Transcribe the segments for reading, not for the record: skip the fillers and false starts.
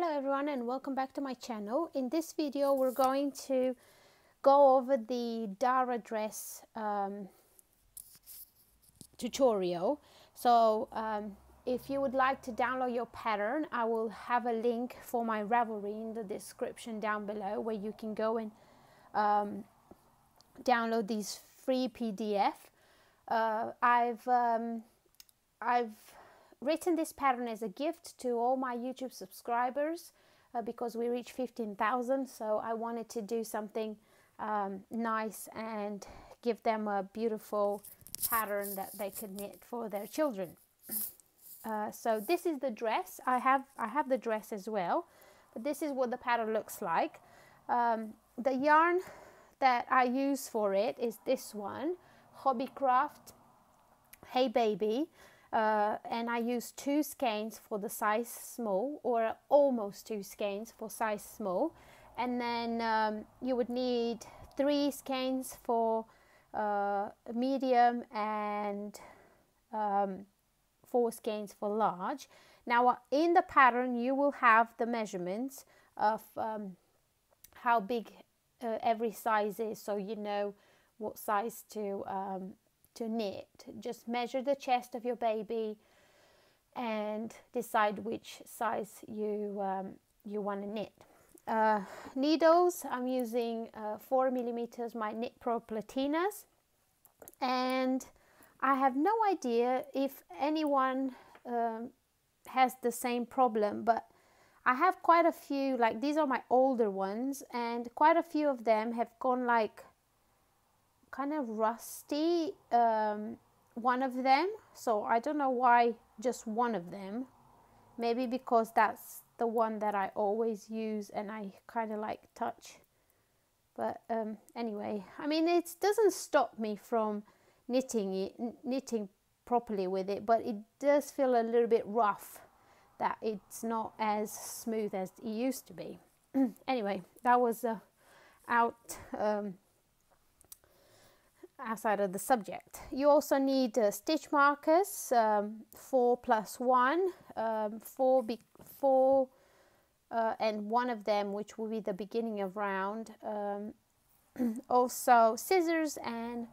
Hello everyone and welcome back to my channel. In this video we're going to go over the DARA dress tutorial. So if you would like to download your pattern, I will have a link for my Ravelry in the description down below where you can go and download these free PDF. I've written this pattern as a gift to all my YouTube subscribers because we reached 15,000, so I wanted to do something nice and give them a beautiful pattern that they could knit for their children. So this is the dress. I have the dress as well, but this is what the pattern looks like. The yarn that I use for it is this one, Hobbycraft Hey Baby. And I use 2 skeins for the size small, or almost 2 skeins for size small, and then you would need 3 skeins for medium and 4 skeins for large. Now in the pattern you will have the measurements of how big every size is, so you know what size to knit. Just measure the chest of your baby and decide which size you want to knit. Needles, I'm using 4mm my Knit Pro Platinas, and I have no idea if anyone has the same problem, but I have quite a few, like these are my older ones, and quite a few of them have gone like kind of rusty, one of them, so I don't know why just one of them. Maybe because that's the one that I always use and I kind of like touch, but anyway, I mean, it doesn't stop me from knitting properly with it, but it does feel a little bit rough, that it's not as smooth as it used to be. Anyway, that was outside of the subject. You also need stitch markers, 4 plus 1, 4 and one of them which will be the beginning of round, also scissors and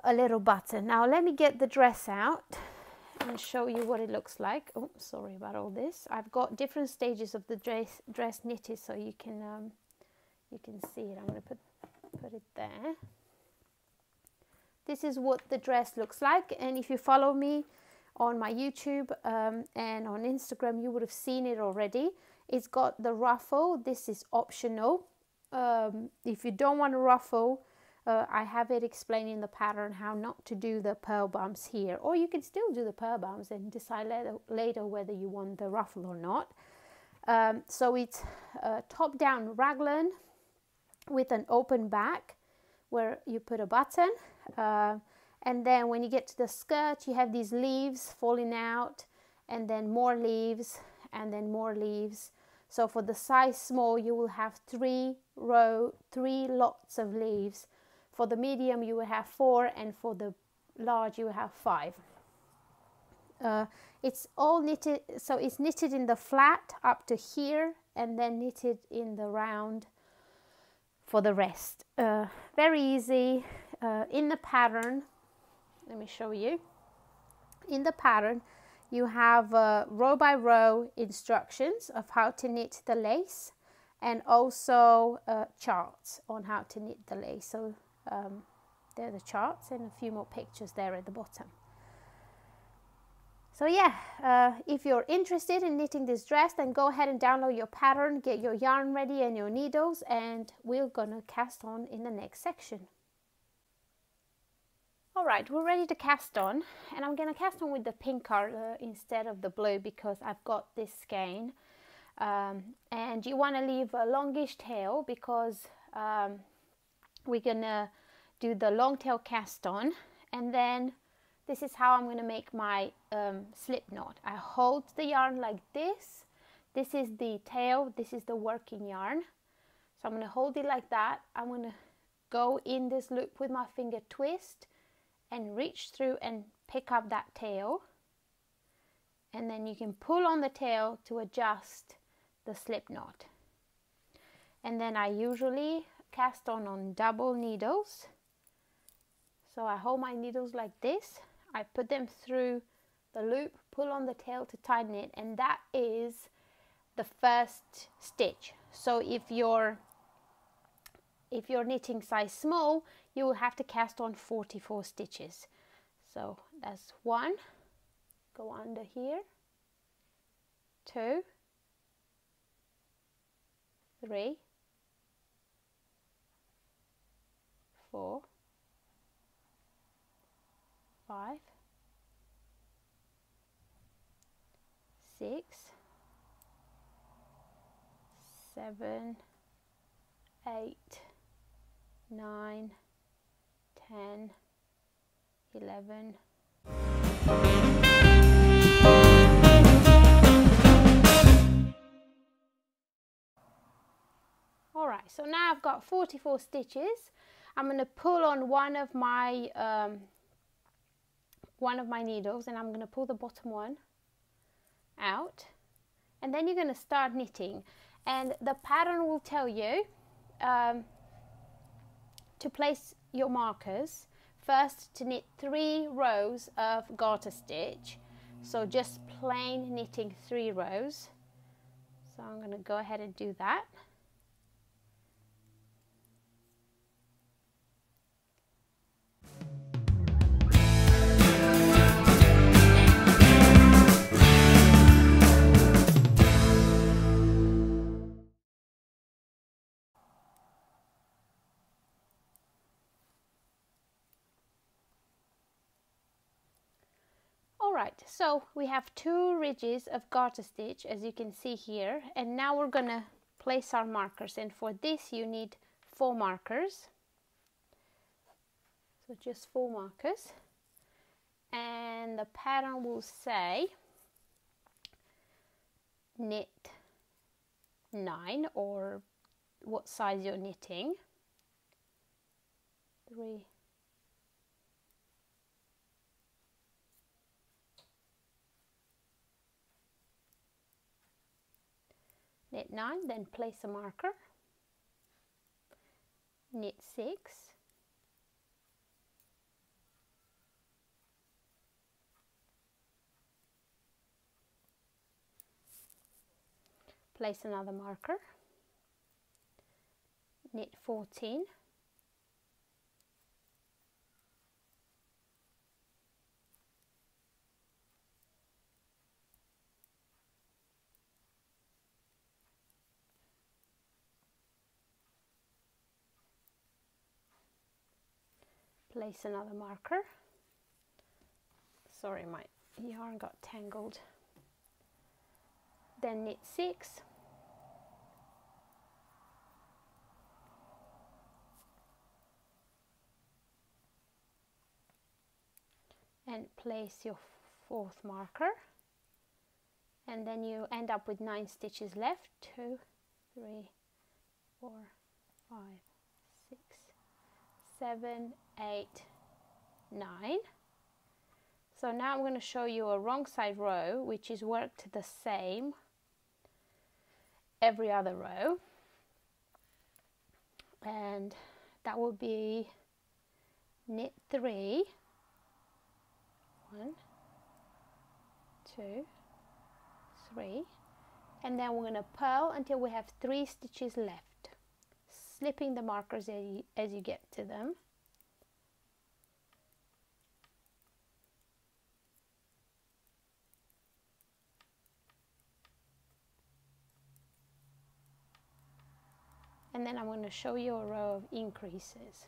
a little button. Now let me get the dress out and show you what it looks like. Oh, sorry about all this. I've got different stages of the dress knitted, so you can see it. I'm going to put it there. This is what the dress looks like, and if you follow me on my YouTube and on Instagram, you would have seen it already. It's got the ruffle. This is optional. If you don't want a ruffle, I have it explained in the pattern how not to do the pearl bumps here, or you can still do the pearl bumps and decide later whether you want the ruffle or not. So it's top down raglan with an open back where you put a button, and then when you get to the skirt you have these leaves falling out, and then more leaves, and then more leaves. So for the size small you will have 3 lots of leaves. For the medium you will have 4, and for the large you will have 5. It's all knitted, so it's knitted in the flat up to here and then knitted in the round for the rest. Very easy. In the pattern, let me show you. In the pattern you have row by row instructions of how to knit the lace, and also charts on how to knit the lace. So there are the charts and a few more pictures there at the bottom. So yeah, if you're interested in knitting this dress, then go ahead and download your pattern, get your yarn ready and your needles, and we're gonna cast on in the next section. Alright, we're ready to cast on, and I'm gonna cast on with the pink color instead of the blue because I've got this skein. And you want to leave a longish tail because we're gonna do the long tail cast on, and then this is how I'm going to make my slip knot. I hold the yarn like this. This is the tail, this is the working yarn. So I'm going to hold it like that. I'm going to go in this loop with my finger twist and reach through and pick up that tail. And then you can pull on the tail to adjust the slip knot. And then I usually cast on double needles. So I hold my needles like this, I put them through the loop, pull on the tail to tighten it, and that is the first stitch. So if you're knitting size small, you will have to cast on 44 stitches. So that's 1, go under here, 2, 3, 4, 5, 6, 7, 8, 9, 10, 11. Alright, so now I've got 44 stitches. I'm going to pull on one of my needles, and I'm going to pull the bottom one out, and then you're going to start knitting, and the pattern will tell you to place your markers. First, to knit 3 rows of garter stitch, so just plain knitting 3 rows. So I'm going to go ahead and do that. Alright, so we have 2 ridges of garter stitch, as you can see here, and now we're gonna place our markers, and for this you need 4 markers. So just 4 markers, and the pattern will say knit 9, or what size you're knitting. 3, knit 9, then place a marker, knit 6, place another marker, knit 14, place another marker. Sorry, my yarn got tangled. Then knit 6, and place your 4th marker, and then you end up with 9 stitches left. 2, 3, 4, 5, 6, 7, 8, 9. So now I'm going to show you a wrong side row, which is worked the same every other row, and that will be knit 3, 1, 2, 3, and then we're going to purl until we have 3 stitches left, slipping the markers as you get to them. And then I'm going to show you a row of increases.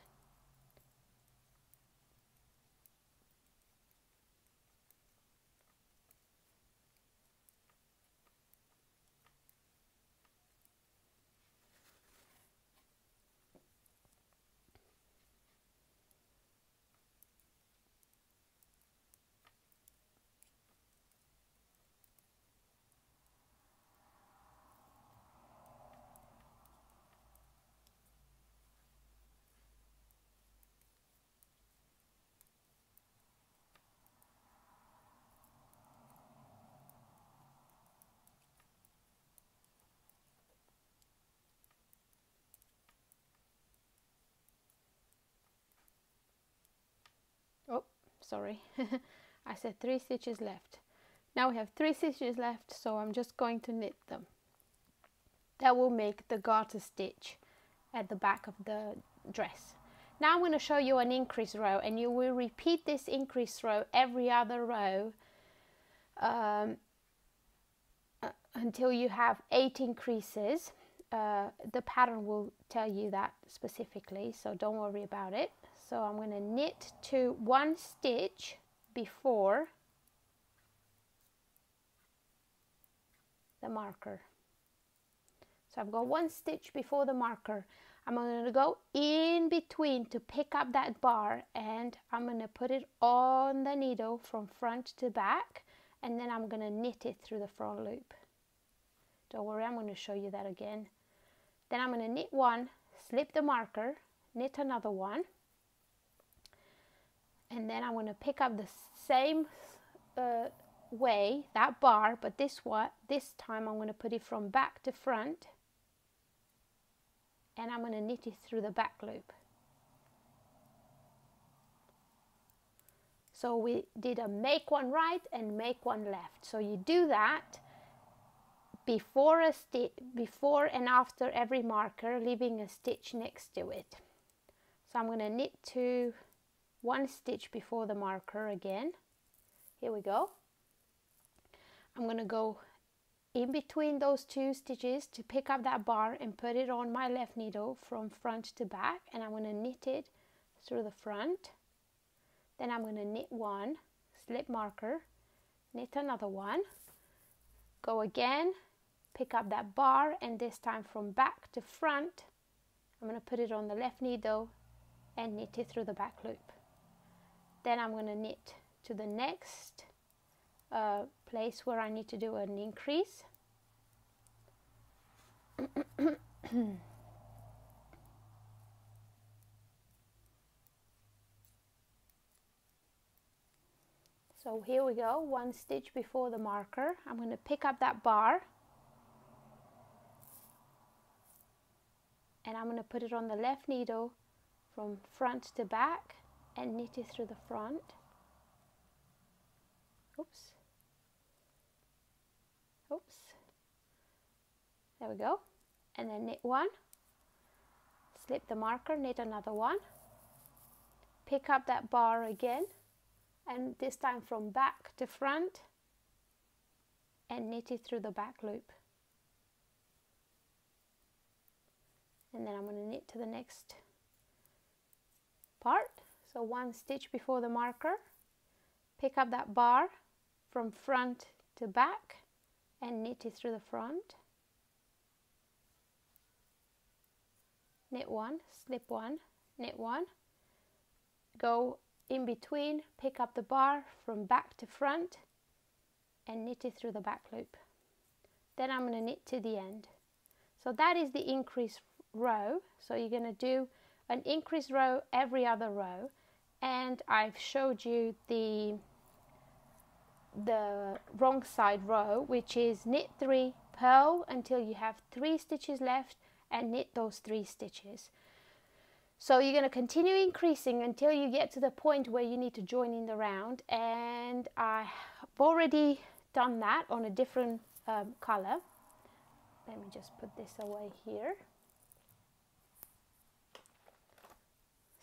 sorry. I said 3 stitches left. Now we have 3 stitches left, so I'm just going to knit them. That will make the garter stitch at the back of the dress. Now I'm going to show you an increase row, and you will repeat this increase row every other row until you have 8 increases. The pattern will tell you that specifically, so don't worry about it. So I'm going to knit to 1 stitch before the marker. So I've got 1 stitch before the marker. I'm going to go in between to pick up that bar, and I'm going to put it on the needle from front to back, and then I'm going to knit it through the front loop. Don't worry, I'm going to show you that again. Then I'm going to knit 1, slip the marker, knit another 1, and then I'm going to pick up the same way, that bar, but this time I'm going to put it from back to front, and I'm going to knit it through the back loop. So we did a make one right and make one left. So you do that before and after every marker, leaving a stitch next to it. So I'm going to knit to 1 stitch before the marker again. Here we go. I'm going to go in between those 2 stitches to pick up that bar and put it on my left needle from front to back, and I'm going to knit it through the front. Then I'm going to knit 1, slip marker, knit another 1, go again, pick up that bar, and this time from back to front, I'm going to put it on the left needle and knit it through the back loop. Then I'm going to knit to the next place where I need to do an increase. So here we go, 1 stitch before the marker. I'm going to pick up that bar, and I'm going to put it on the left needle from front to back and knit it through the front. Oops. Oops. There we go. And then knit 1, slip the marker, knit another 1, pick up that bar again, and this time from back to front, and knit it through the back loop. And then I'm going to knit to the next part. So 1 stitch before the marker, pick up that bar from front to back and knit it through the front. Knit 1, slip 1, knit 1, go in between, pick up the bar from back to front and knit it through the back loop. Then I'm going to knit to the end. So that is the increase row. So you're going to do an increase row every other row, and I've showed you the wrong side row, which is knit 3, purl until you have 3 stitches left and knit those 3 stitches. So you're going to continue increasing until you get to the point where you need to join in the round, and I've already done that on a different color. Let me just put this away here.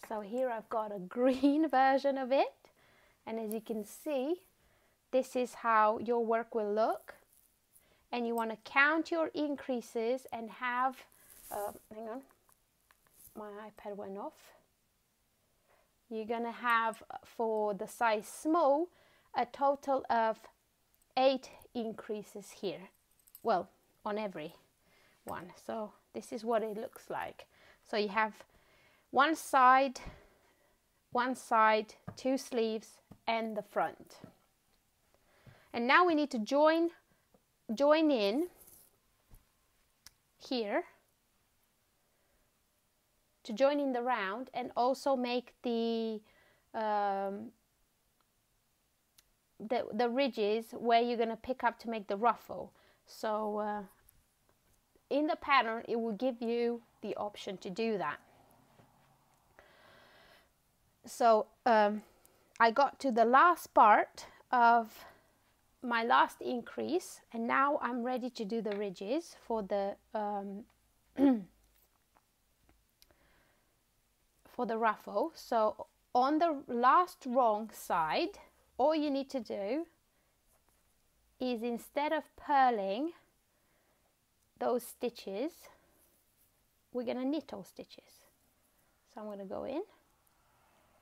So here I've got a green version of it, and as you can see, this is how your work will look. And you want to count your increases and have, hang on, my iPad went off. You're going to have, for the size small, a total of 8 increases here. Well, on every one. So this is what it looks like. So you have one side, 2 sleeves, and the front. And now we need to join in here to join in the round, and also make the ridges where you're going to pick up to make the ruffle. So in the pattern it will give you the option to do that. So I I got to the last part of my last increase, and now I'm ready to do the ridges for the for the ruffle. So on the last wrong side, all you need to do is, instead of purling those stitches, we're going to knit all stitches. So I'm going to go in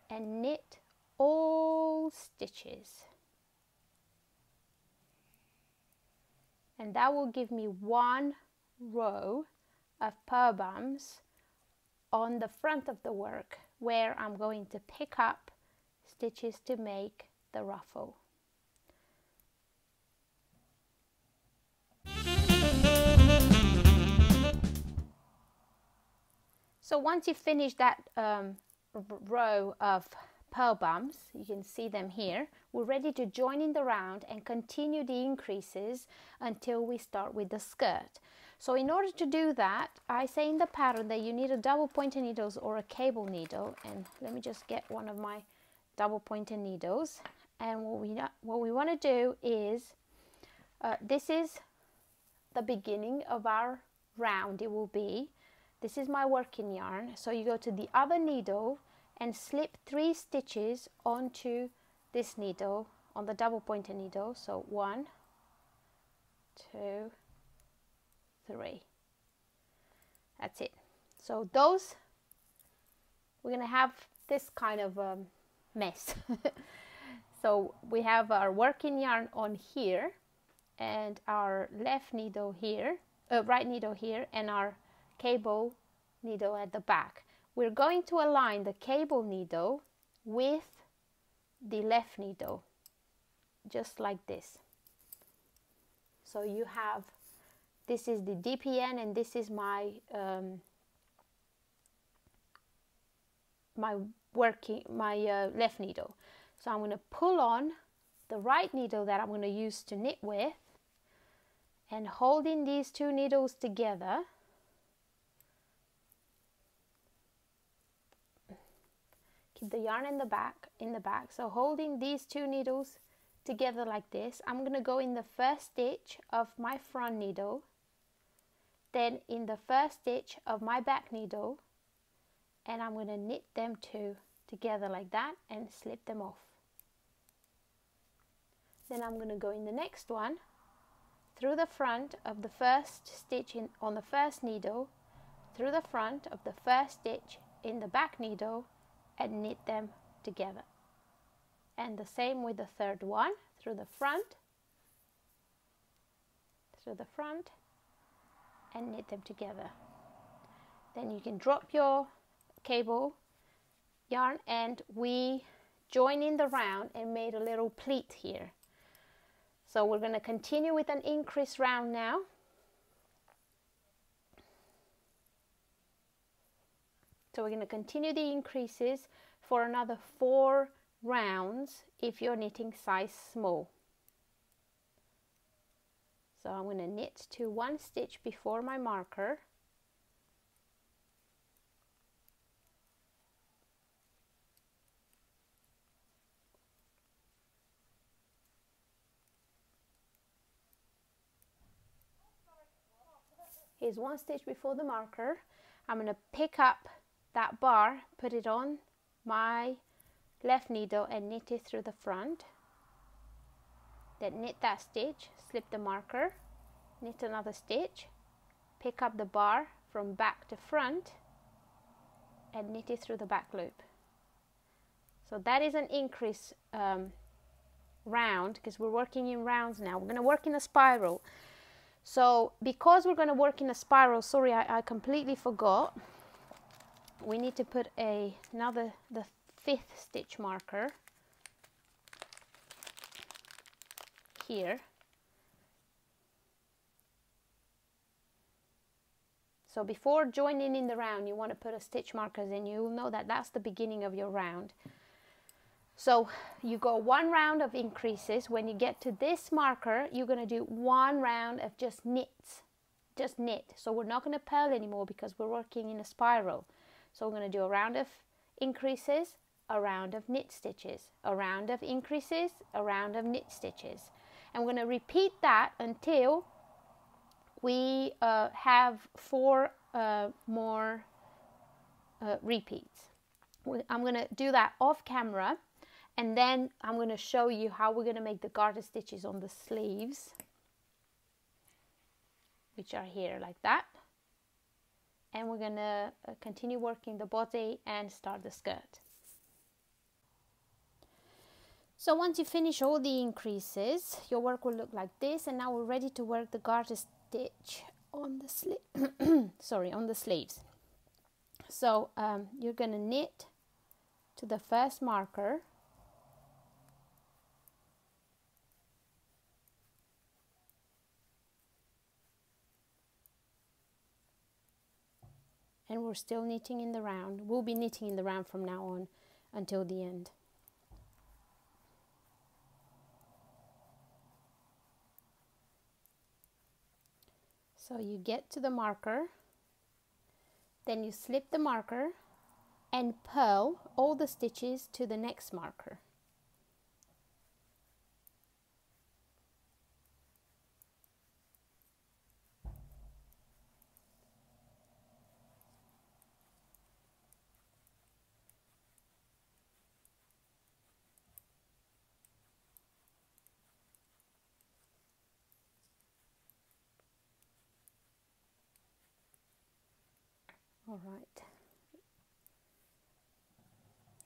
and knit all stitches, and that will give me one row of purl bums on the front of the work, where I'm going to pick up stitches to make the ruffle. So once you finish that row of purl bums, you can see them here, we're ready to join in the round and continue the increases until we start with the skirt. So in order to do that, I say in the pattern that you need a double pointed needles or a cable needle, and let me just get one of my double pointed needles. And what we want to do is, this is the beginning of our round. It will be, this is my working yarn, so you go to the other needle and slip 3 stitches onto this needle, on the double pointed needle. So 1, 2, 3. That's it. So those, we're going to have this kind of mess. So we have our working yarn on here, and our left needle here, right needle here, and our cable needle at the back. We're going to align the cable needle with the left needle, just like this. So you have, this is the DPN, and this is my my left needle. So I'm going to pull on the right needle that I'm going to use to knit with, and holding these 2 needles together, keep the yarn in the back. So holding these 2 needles together like this, I'm going to go in the first stitch of my front needle, then in the first stitch of my back needle, and I'm going to knit them 2 together like that and slip them off. Then I'm going to go in the next one through the front of the first stitch on the first needle, through the front of the first stitch in the back needle, and knit them together. And the same with the third one, through the front, and knit them together. Then you can drop your cable yarn, and we join in the round and made a little pleat here. So we're going to continue with an increase round now. So we're going to continue the increases for another 4 rounds if you're knitting size small. So I'm going to knit to 1 stitch before my marker. Here's 1 stitch before the marker. I'm going to pick up that bar, put it on my left needle and knit it through the front. Then knit that stitch, slip the marker, knit another stitch, pick up the bar from back to front and knit it through the back loop. So that is an increase round, because we're working in rounds now. We're going to work in a spiral. So because we're going to work in a spiral, sorry, I completely forgot, we need to put the 5th stitch marker here. So before joining in the round, you want to put a stitch marker, and you'll know that that's the beginning of your round. So you go 1 round of increases. When you get to this marker, you're going to do 1 round of just knits, just knit. So we're not going to purl anymore because we're working in a spiral. So we're going to do a round of increases, a round of knit stitches, a round of increases, a round of knit stitches. And we're going to repeat that until we have 4 more repeats. I'm going to do that off camera, and then I'm going to show you how we're going to make the garter stitches on the sleeves, which are here like that. And we're going to continue working the body and start the skirt. So once you finish all the increases, your work will look like this, and now we're ready to work the garter stitch on the on the sleeves. So you're going to knit to the first marker, and we're still knitting in the round. We'll be knitting in the round from now on until the end. So you get to the marker, then you slip the marker and purl all the stitches to the next marker. All right.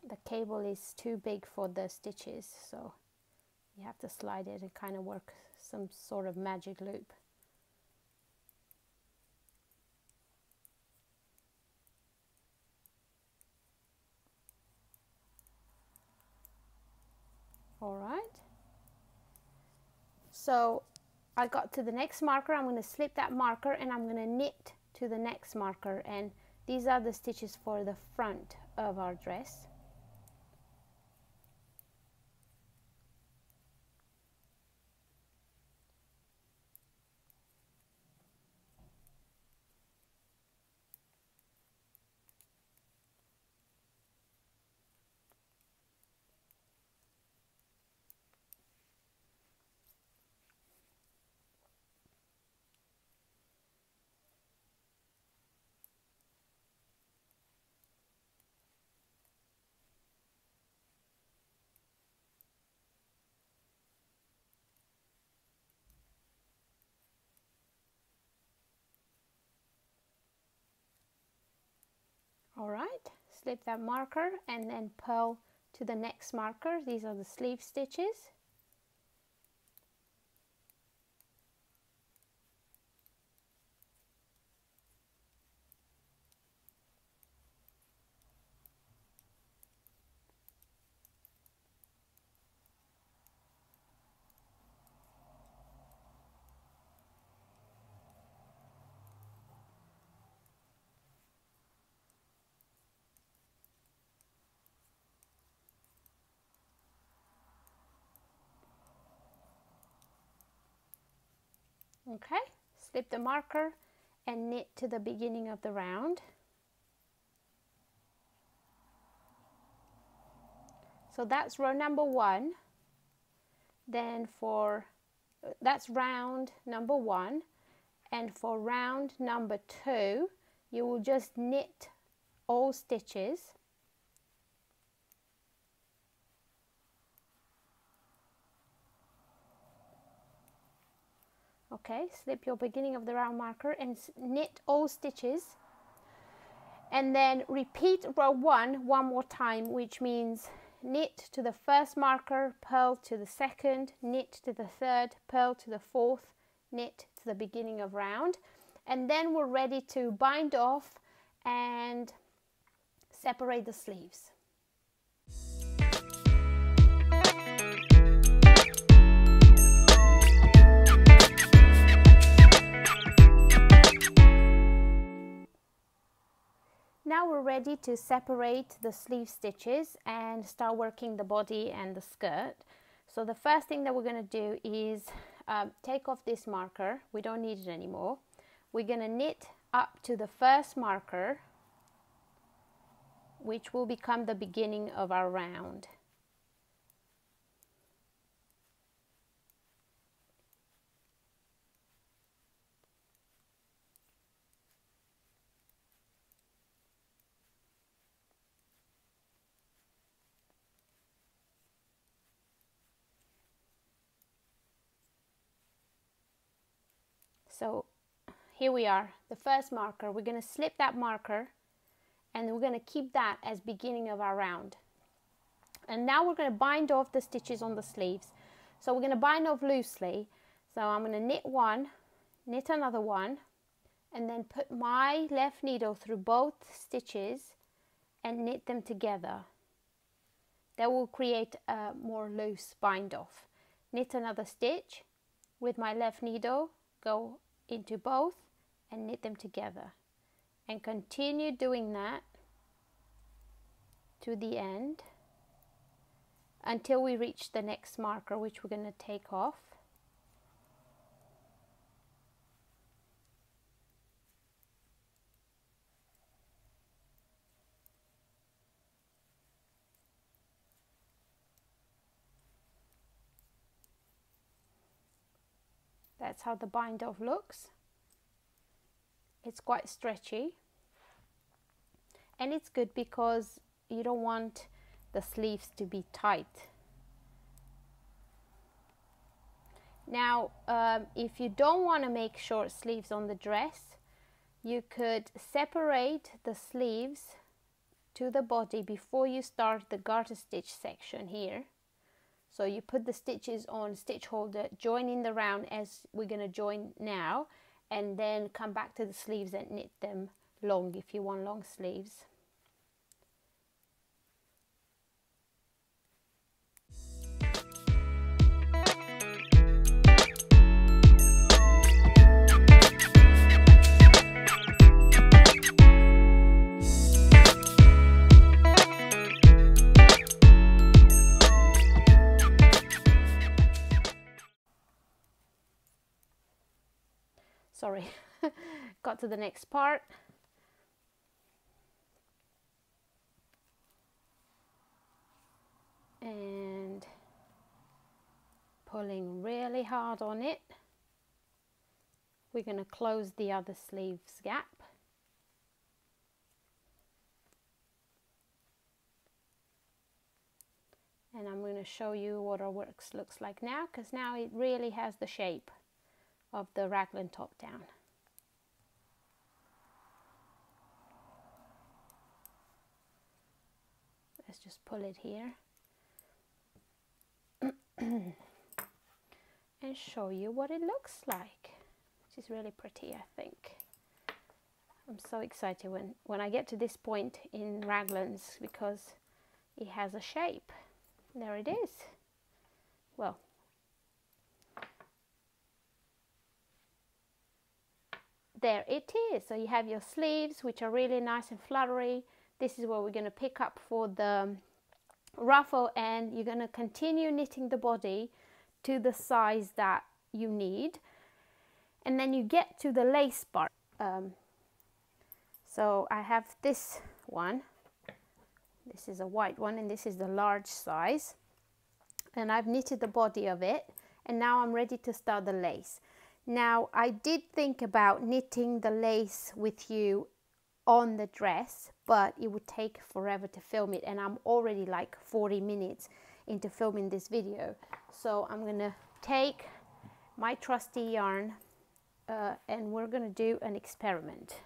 The cable is too big for the stitches, so you have to slide it and kind of work some sort of magic loop. All right. So I got to the next marker. I'm going to slip that marker and I'm going to knit to the next marker, and these are the stitches for the front of our dress. All right, slip that marker and then purl to the next marker. These are the sleeve stitches. Okay, slip the marker and knit to the beginning of the round. So that's row number 1. Then that's round number 1, and for round number 2 you will just knit all stitches. Okay, slip your beginning of the round marker and knit all stitches, and then repeat row 1 one more time, which means knit to the first marker, purl to the second, knit to the third, purl to the fourth, knit to the beginning of round, and then we're ready to bind off and separate the sleeves. Now we're ready to separate the sleeve stitches and start working the body and the skirt. So the first thing that we're going to do is take off this marker. We don't need it anymore. We're going to knit up to the first marker, which will become the beginning of our round. So here we are, the first marker. We're going to slip that marker and we're going to keep that as beginning of our round. And now we're going to bind off the stitches on the sleeves. So we're going to bind off loosely. So I'm going to knit one, knit another one, and then put my left needle through both stitches and knit them together. That will create a more loose bind off. Knit another stitch with my left needle, go into both and knit them together, and continue doing that to the end until we reach the next marker, which we're going to take off. That's how the bind off looks. It's quite stretchy, and it's good because you don't want the sleeves to be tight. Now, if you don't want to make short sleeves on the dress, you could separate the sleeves to the body before you start the garter stitch section here. So you put the stitches on stitch holder, join in the round as we're going to join now, and then come back to the sleeves and knit them long if you want long sleeves. Sorry, got to the next part. And pulling really hard on it. We're going to close the other sleeves gap. And I'm going to show you what our work looks like now, because now it really has the shape of the raglan top down. Let's just pull it here and show you what it looks like, which is really pretty, I think. I'm so excited when I get to this point in raglans because it has a shape. There it is. Well, there it is. So you have your sleeves, which are really nice and fluttery. This is where we're going to pick up for the ruffle, and you're going to continue knitting the body to the size that you need, and then you get to the lace part. So I have this one. This is a white one, and this is the large size, and I've knitted the body of it, and now I'm ready to start the lace. Now, I did think about knitting the lace with you on the dress, but it would take forever to film it, and I'm already like 40 minutes into filming this video. So I'm gonna take my trusty yarn and we're gonna do an experiment,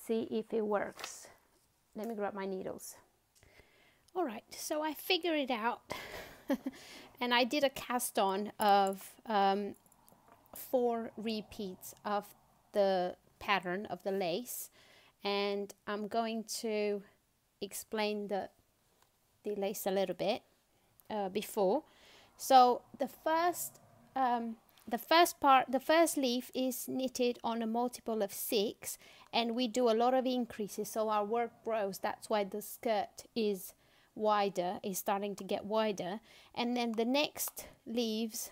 see if it works. Let me grab my needles. All right, so I figured it out and I did a cast on of 4 repeats of the pattern of the lace, and I'm going to explain the lace a little bit before. So the first leaf is knitted on a multiple of 6, and we do a lot of increases, so our work grows. That's why the skirt is wider, is starting to get wider. And then the next leaves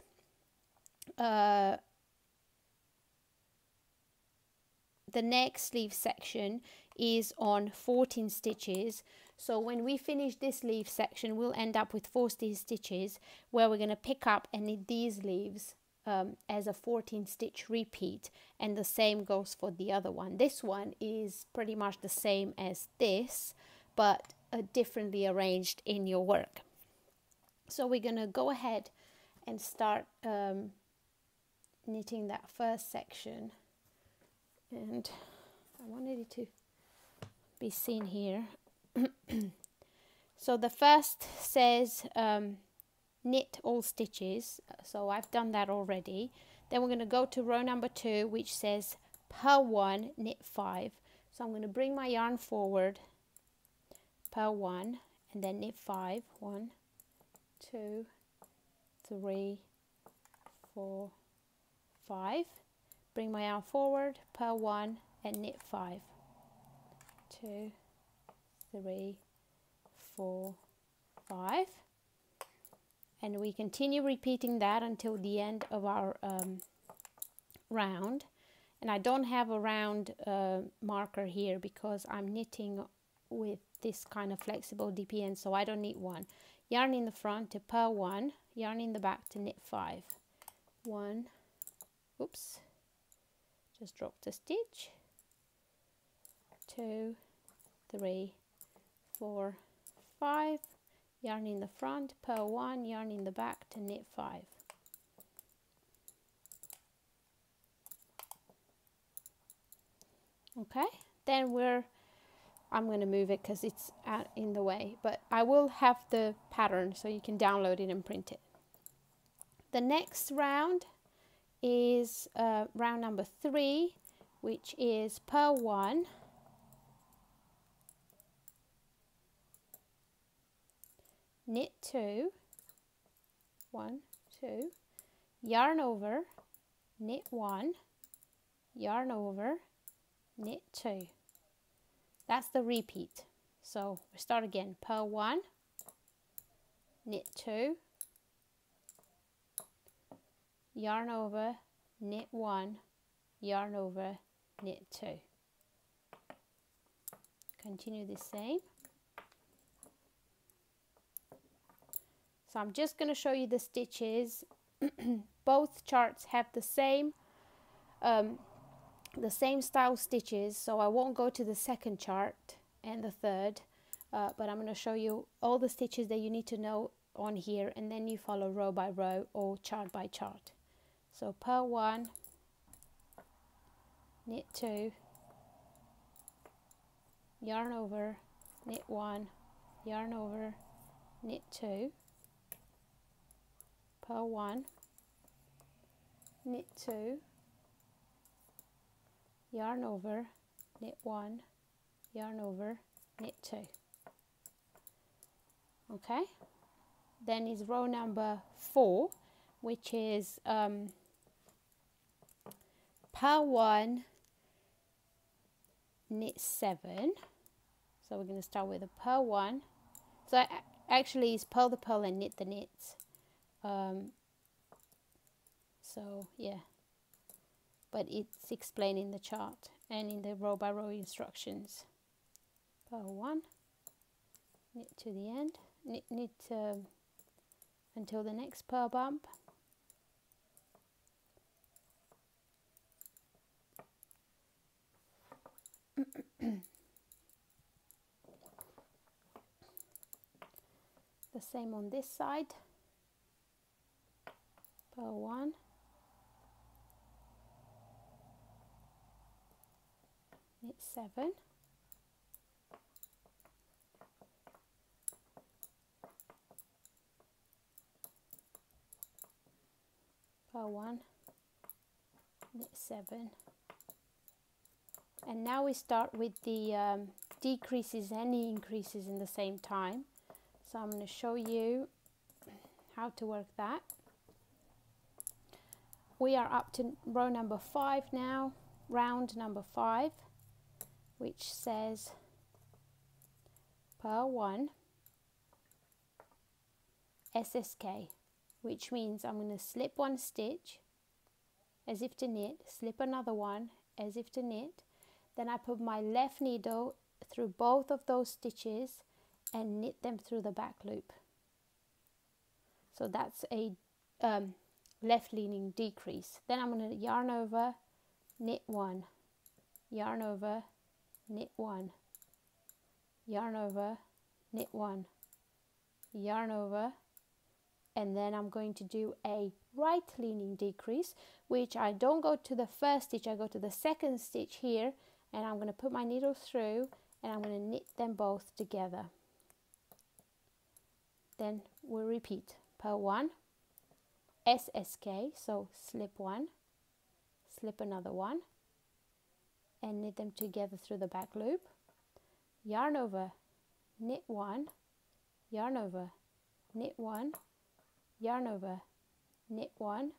the next sleeve section is on 14 stitches, So when we finish this leaf section, we'll end up with 4 stitches where we're going to pick up and knit these leaves as a 14 stitch repeat, and the same goes for the other one. This one is pretty much the same as this, but differently arranged in your work. So we're going to go ahead and start knitting that first section, and I wanted it to be seen here. So the first says knit all stitches, so I've done that already. Then we're going to go to row number 2, which says purl 1, knit 5. So I'm going to bring my yarn forward, purl 1, and then knit 5. 1, 2, 3, 4, 5. Bring my yarn forward, purl 1, and knit 5. 2, 3, 4, 5. And we continue repeating that until the end of our round. And I don't have a round marker here because I'm knitting with this kind of flexible DPN, so I don't need one. Yarn in the front to purl 1, yarn in the back to knit 5. 1, oops, just dropped a stitch. 2, 3, 4, 5. Yarn in the front, purl 1, yarn in the back to knit 5. Okay, then I'm going to move it because it's out in the way, but I will have the pattern so you can download it and print it. The next round is round number 3, which is purl 1, knit 2, 1, 2, yarn over, knit 1, yarn over, knit 2. That's the repeat. So we start again, purl 1, knit 2, yarn over, knit 1, yarn over, knit 2. Continue the same. So I'm just going to show you the stitches. Both charts have the same style stitches, so I won't go to the second chart and the third, but I'm going to show you all the stitches that you need to know on here, and then you follow row by row or chart by chart. So purl 1, knit 2, yarn over, knit 1, yarn over, knit 2, purl 1, knit 2, yarn over, knit 1, yarn over, knit 2. Okay, then is row number 4, which is purl 1, knit 7. So we're going to start with a purl 1. So actually it's purl the purl and knit the knits. So yeah, but it's explained in the chart and in the row by row instructions. Purl 1, knit to the end, knit until the next purl bump. The same on this side. Purl 1, knit 7, purl 1, knit 7, and now we start with the decreases and the increases in the same time. So I'm going to show you how to work that. We are up to row number 5 now, round number 5, which says purl 1, SSK, which means I'm going to slip one stitch as if to knit, slip another one as if to knit, then I put my left needle through both of those stitches and knit them through the back loop. So that's a left leaning decrease. Then I'm going to yarn over, knit 1, yarn over, knit 1, yarn over, knit 1, yarn over, and then I'm going to do a right leaning decrease, which I don't go to the first stitch, I go to the second stitch here, and I'm going to put my needle through and I'm going to knit them both together. Then we'll repeat purl 1, SSK, so slip 1, slip another 1, and knit them together through the back loop, yarn over, knit 1, yarn over, knit 1, yarn over, knit 1,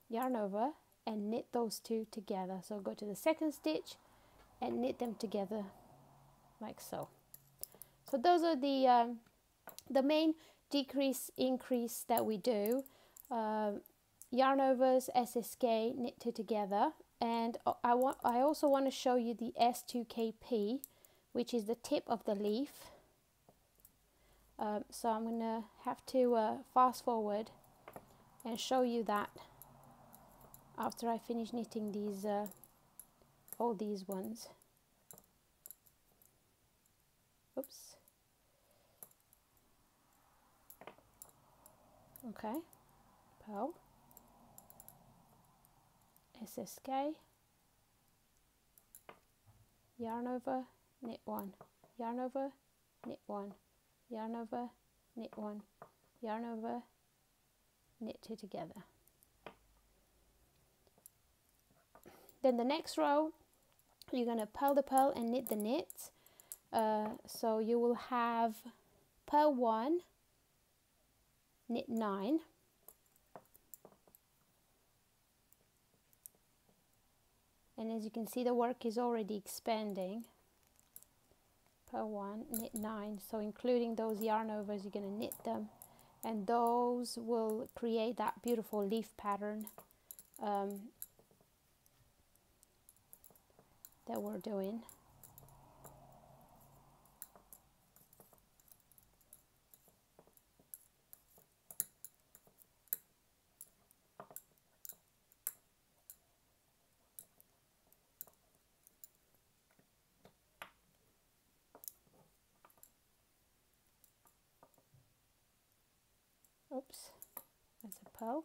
yarn over, and knit those two together. So go to the second stitch and knit them together like so. So those are the main decrease increase that we do. Yarn overs, SSK, knit two together, and I also want to show you the S2KP, which is the tip of the leaf. So I'm going to have to fast forward and show you that after I finish knitting these all these ones. Oops. Okay, purl, SSK, yarn over, knit 1, yarn over, knit 1, yarn over, knit 1, yarn over, knit two together. Then the next row, you're going to purl the purl and knit the knit. So you will have purl 1, knit 9, and as you can see the work is already expanding. Purl 1, knit 9, so including those yarn overs, you're going to knit them, and those will create that beautiful leaf pattern that we're doing. Oops, that's a purl.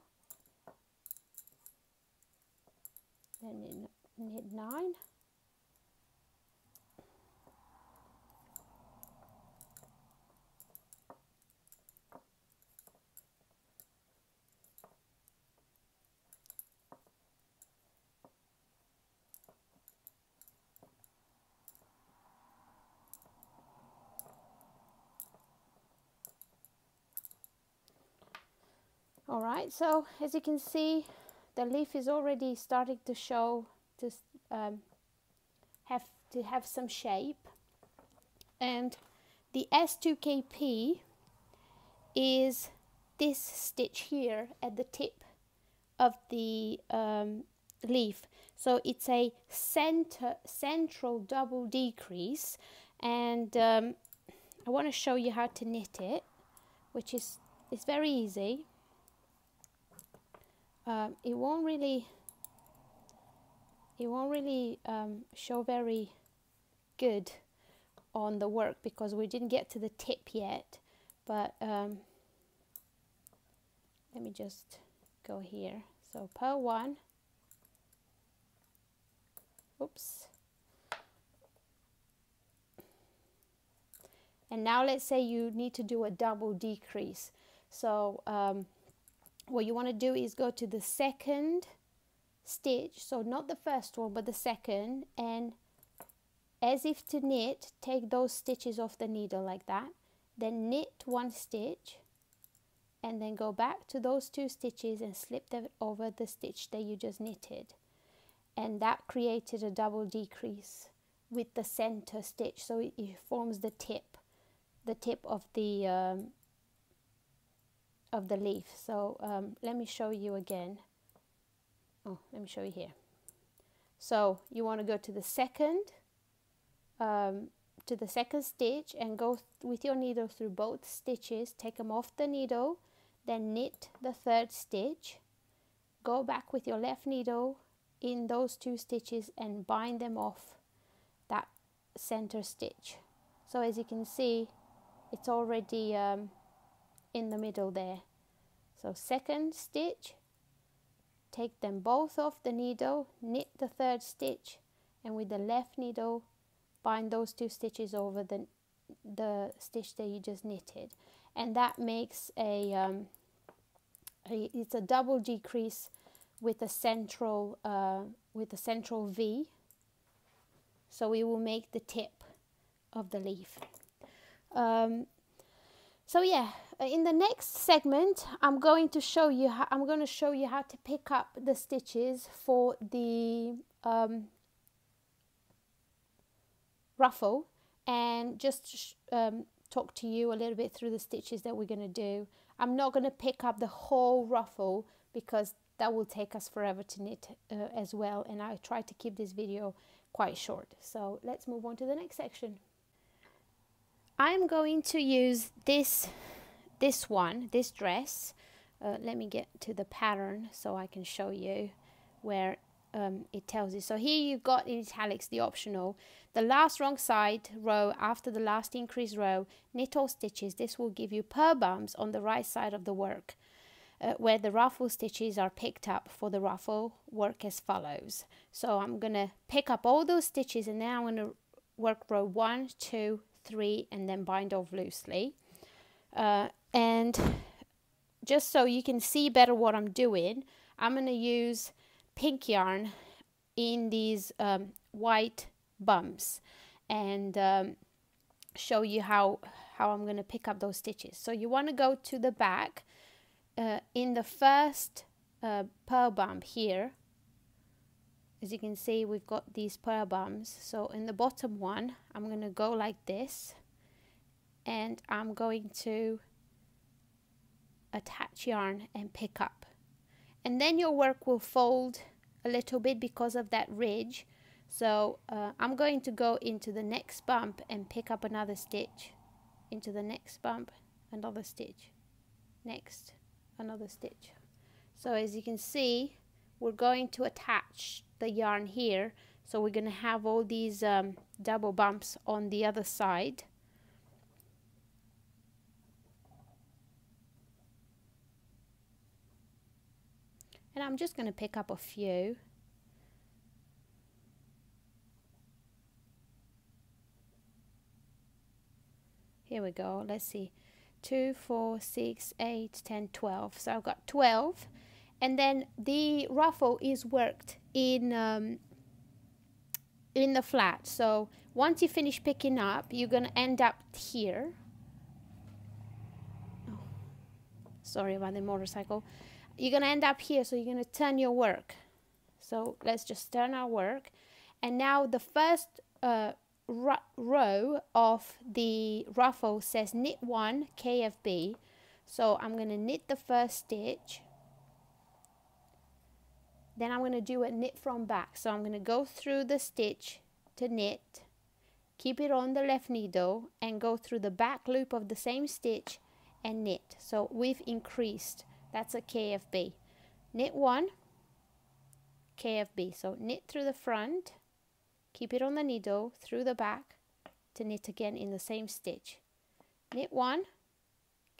Then knit 9. Alright, so as you can see, the leaf is already starting to show, to have some shape, and the S2KP is this stitch here at the tip of the leaf. So it's a central double decrease, and I want to show you how to knit it, which is very easy. It won't really show very good on the work because we didn't get to the tip yet, but let me just go here. So purl 1, oops, and now let's say you need to do a double decrease. So what you want to do is go to the second stitch, so not the first one but the second, and as if to knit, take those stitches off the needle like that, then knit 1 stitch, and then go back to those 2 stitches and slip them over the stitch that you just knitted, and that created a double decrease with the center stitch, so it forms the tip of the leaf. So let me show you again. Oh, let me show you here. So you want to go to the second to the second stitch and go with your needle through both stitches, take them off the needle, then knit the third stitch, go back with your left needle in those 2 stitches and bind them off that center stitch. So as you can see, it's already in the middle there. So second stitch, take them both off the needle, knit the third stitch, and with the left needle bind those 2 stitches over the stitch that you just knitted, and that makes it's a double decrease with a central V, so it will make the tip of the leaf. So yeah, in the next segment I'm going to show you how to pick up the stitches for the ruffle, and just talk to you a little bit through the stitches that we're going to do. I'm not going to pick up the whole ruffle because that will take us forever to knit as well, and I try to keep this video quite short. So let's move on to the next section. I'm going to use this dress. Let me get to the pattern so I can show you where it tells you. So here you've got in italics the optional. The last wrong side row after the last increased row, knit all stitches. This will give you purl bumps on the right side of the work, where the ruffle stitches are picked up for the ruffle work as follows. So I'm going to pick up all those stitches, and now I'm going to work row 1, 2, 3, and then bind off loosely. And just so you can see better what I'm doing, I'm going to use pink yarn in these white bumps and show you how I'm going to pick up those stitches. So you want to go to the back in the first purl bump here. As you can see, we've got these purl bumps. So in the bottom one, I'm going to go like this, and I'm going to attach yarn and pick up. And then your work will fold a little bit because of that ridge. So I'm going to go into the next bump and pick up another stitch, into the next bump, another stitch, next, another stitch. So as you can see, we're going to attach the yarn here, so we're going to have all these double bumps on the other side. And I'm just going to pick up a few. Here we go. Let's see. 2, 4, 6, 8, 10, 12. So I've got 12. And then the ruffle is worked in the flat. So once you finish picking up, you're going to end up here. Oh, sorry about the motorcycle. You're going to end up here, so you're going to turn your work. So let's just turn our work. And now the first row of the ruffle says knit 1 KFB. So I'm going to knit the first stitch. Then I'm going to do a knit from back. So I'm going to go through the stitch to knit, keep it on the left needle, and go through the back loop of the same stitch and knit. So we've increased. That's a KFB. Knit 1 KFB. So knit through the front, keep it on the needle, through the back to knit again in the same stitch. Knit 1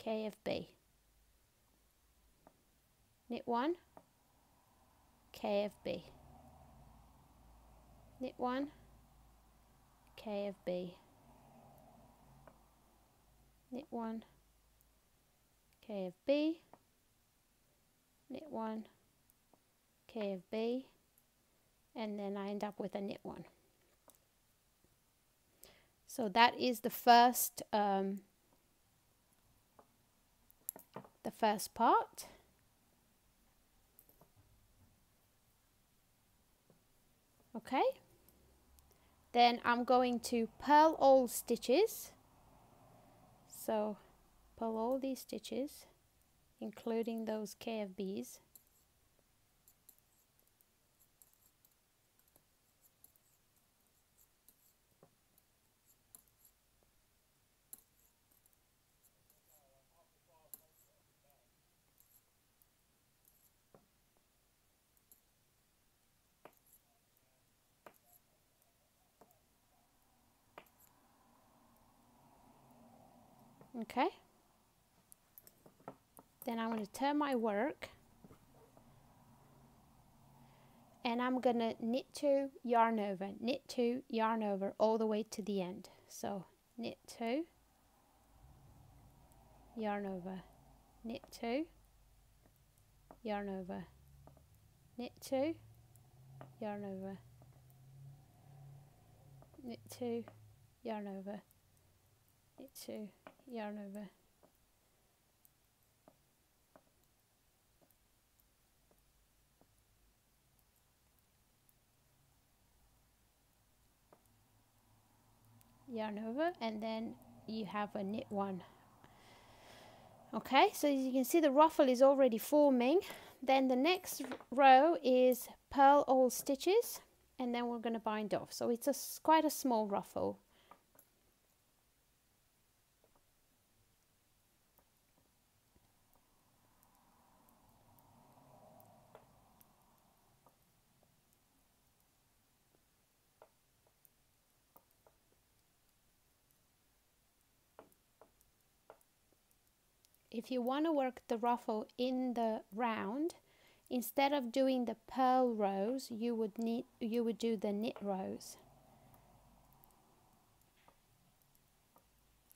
KFB. Knit 1 KFB. Knit 1 KFB. Knit 1 KFB. Knit 1 KFB, and then I end up with a knit 1. So that is the first part. Okay, then I'm going to purl all stitches. So purl all these stitches, including those KFBs. Okay, then I'm going to turn my work, and I'm going to knit 2, yarn over, knit 2, yarn over all the way to the end. So knit 2, yarn over, knit 2, yarn over, knit 2, yarn over, knit 2, yarn over, knit 2, yarn over, yarn over, and then you have a knit 1. Okay, so as you can see, the ruffle is already forming. Then the next row is purl all stitches, and then we're going to bind off. So it's quite a small ruffle. If you want to work the ruffle in the round, instead of doing the purl rows, you would do the knit rows.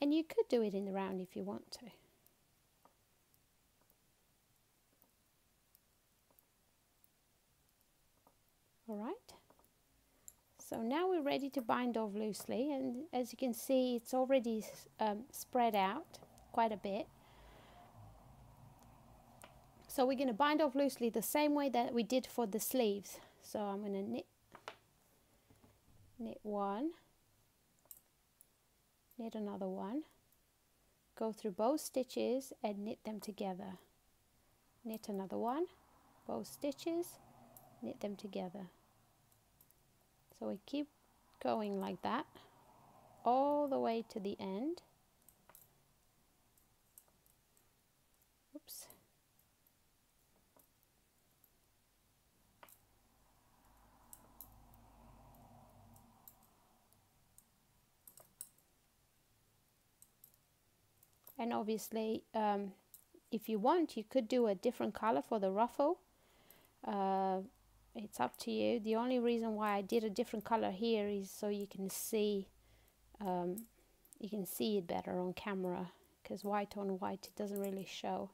And you could do it in the round if you want to. Alright, so now we're ready to bind off loosely, and as you can see, it's already spread out quite a bit. So we're going to bind off loosely the same way that we did for the sleeves. So I'm going to knit 1, knit another one, go through both stitches and knit them together. Knit another one, both stitches, knit them together. So we keep going like that all the way to the end. Oops. And obviously, if you want, you could do a different color for the ruffle. It's up to you. The only reason why I did a different color here is so you can see it better on camera, because white on white, it doesn't really show.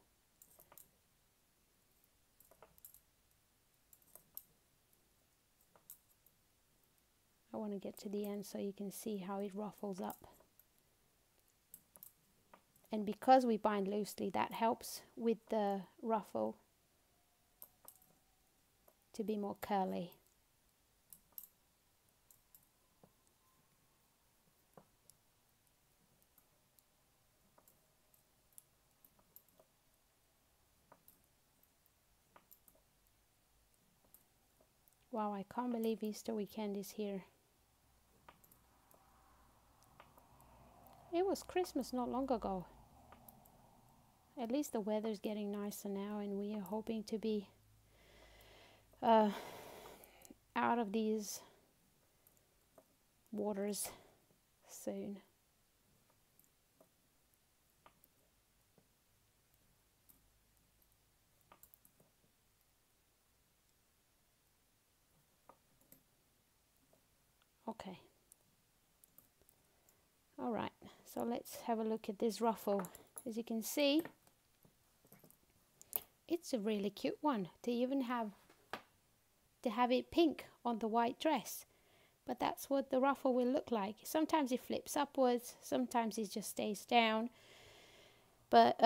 I want to get to the end so you can see how it ruffles up. And because we bind loosely, that helps with the ruffle to be more curly. Wow, I can't believe Easter weekend is here. It was Christmas not long ago. At least the weather's getting nicer now, and we are hoping to be out of these waters soon. Okay. All right, so let's have a look at this ruffle. As you can see, it's a really cute one to even have it pink on the white dress. But that's what the ruffle will look like. Sometimes it flips upwards, sometimes it just stays down. But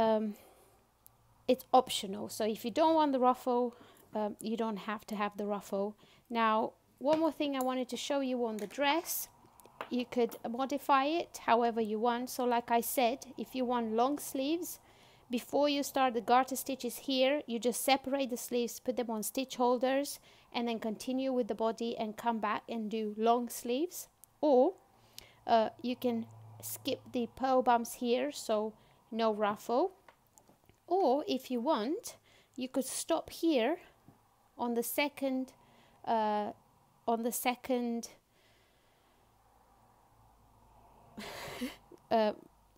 it's optional. So if you don't want the ruffle, you don't have to have the ruffle. Now, one more thing I wanted to show you on the dress. You could modify it however you want. So like I said, if you want long sleeves, before you start the garter stitches here, you just separate the sleeves, put them on stitch holders, and then continue with the body and come back and do long sleeves. Or you can skip the purl bumps here, so no ruffle. Or if you want, you could stop here on the second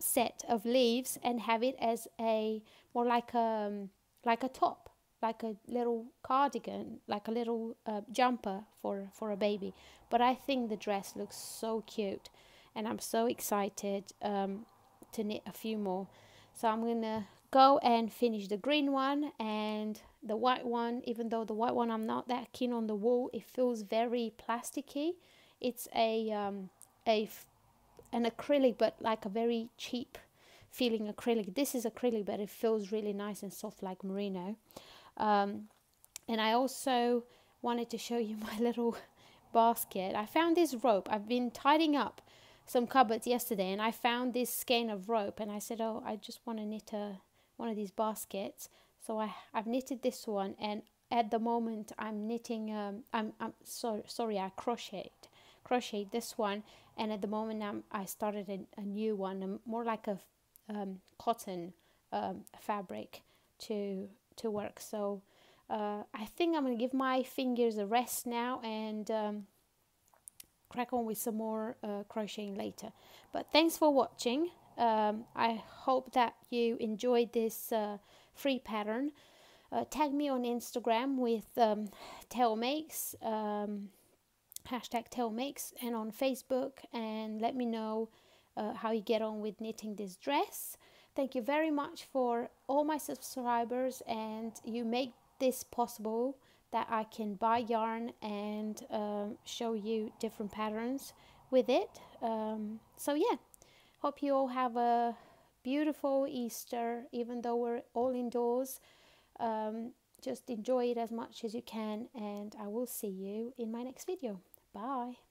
set of leaves and have it as a more like a top, like a little cardigan, like a little jumper for a baby. But I think the dress looks so cute, and I'm so excited to knit a few more. So I'm gonna go and finish the green one and the white one. Even though the white one I'm not that keen on the wool, it feels very plasticky. It's an acrylic, but like a very cheap feeling acrylic. This is acrylic, but it feels really nice and soft like merino. And I also wanted to show you my little basket. I found this rope. I've been tidying up some cupboards yesterday, and I found this skein of rope, and I said, oh, I just want to knit one of these baskets. So I've knitted this one, and at the moment I'm knitting I crocheted this one, and at the moment I started a new one, more like a cotton fabric to work. So I think I'm gonna give my fingers a rest now and crack on with some more crocheting later. But thanks for watching. I hope that you enjoyed this free pattern. Tag me on Instagram with TeoMakes, hashtag TeoMakes, and on Facebook, and let me know how you get on with knitting this dress. Thank you very much for all my subscribers, and you make this possible, that I can buy yarn and show you different patterns with it. So yeah, hope you all have a beautiful Easter, even though we're all indoors. Just enjoy it as much as you can, and I will see you in my next video. Bye.